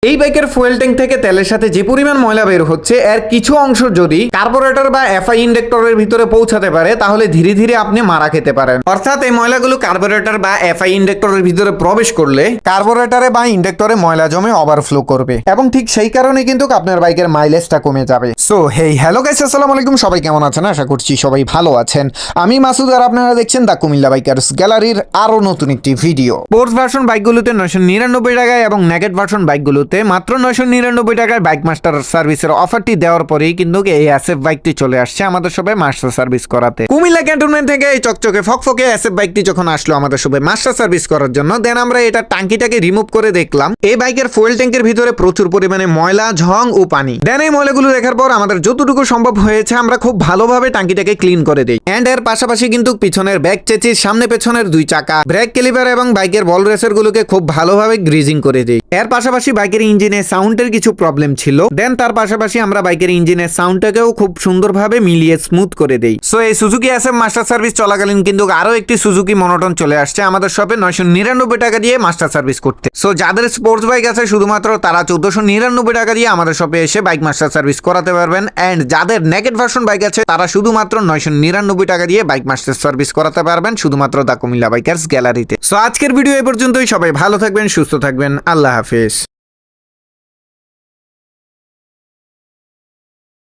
এই বাইকের fuel tank থেকে তেলের সাথে যে পরিমাণ ময়লা বের হচ্ছে এর কিছু অংশ যদি কার্বোরেটর বা এফআই ইন্ডেক্টরের ভিতরে পৌঁছাতে পারে তাহলে ধীরে ধীরে আপনি মারা খেতে পারেন। অর্থাৎ এই ময়লাগুলো কার্বোরেটর বা এফআই ইন্ডেক্টরের ভিতরে প্রবেশ করলে কার্বোরেটরে বা ইন্ডেক্টরে ময়লা জমে ওভারফ্লো করবে এবং ঠিক সেই কারণে কিন্তু আপনার বাইকের মাইলেজটা কমে যাবে। সো হেই হ্যালো গাইস, আসসালামু আলাইকুম। সবাই কেমন আছেন? আশা করছি সবাই ভালো আছেন। আমি মাসুদ আর আপনারা দেখছেন দা কুমিল্লা বাইকার্স গ্যালারির আরো নতুন একটি ভিডিও। স্পোর্টস ভার্সন বাইকগুলোতে 999 টাকায় এবং নেগেট ভার্সন বাইকগুলোতে মাত্র 999 টাকায় বাইক মাস্টার সার্ভিসের অফারটি দেওয়ার পরেই কিন্তু এই এসএফ বাইকটি চলে আসছে আমাদের শপে মাস্টার সার্ভিস করাতে। কুমিল্লা ক্যান্টনমেন্ট থেকে এই চকচকে ফকফকে এসএফ বাইকটি যখন আসলো আমাদের শপে মাস্টার সার্ভিস করার জন্য, দেন আমরা এটা টাঙ্কিটাকে রিমুভ করে দেখলাম এই বাইকের ফুয়েল ট্যাঙ্কের ভিতরে প্রচুর পরিমাণে ময়লা, ঝং ও পানি। দেন এই ময়লাগুলো দেখার পর আমাদের যতটুকু সম্ভব হয়েছে আমরা খুব ভালোভাবে টাঙ্কিটাকে ক্লিন করে দিই। এন্ড এর পাশাপাশি কিন্তু পিছনের ব্যাক চেসিস, সামনে পেছনের দুই চাকা, ব্রেক ক্যালিপার এবং বাইকের বল রেসার গুলোকে খুব ভালোভাবে গ্রিজিং করে দিই। এর পাশাপাশি বাইকের ইঞ্জিনের সাউন্ডের কিছু প্রবলেম ছিল, দেন তার পাশাপাশি আমরা বাইকের ইঞ্জিনের সাউন্ডটাকেও খুব সুন্দরভাবে মিলিয়ে স্মুথ করে দেই। সো এই সুজুকি এসএফ মাস্টার সার্ভিস চলাকালীন কিন্তু আরো একটি সুজুকি মনোটন চলে আসছে আমাদের শপে 999 টাকা দিয়ে মাস্টার সার্ভিস করতে। সো যাদের স্পোর্টস বাইক আছে শুধুমাত্র তারা 1499 টাকা দিয়ে আমাদের শপে এসে বাইক মাস্টার সার্ভিস করাতে পারবেন। এন্ড যাদের নেগেট ভার্সন বাইক আছে তারা শুধুমাত্র 999 টাকা দিয়ে বাইক মাস্টার সার্ভিস করাতে পারবেন শুধুমাত্র দা কুমিল্লা বাইকার্স গ্যালারিতে। সো আজকের ভিডিও এই পর্যন্তই। সবাই ভালো থাকবেন, সুস্থ থাকবেন, আল্লাহ হাফেজ।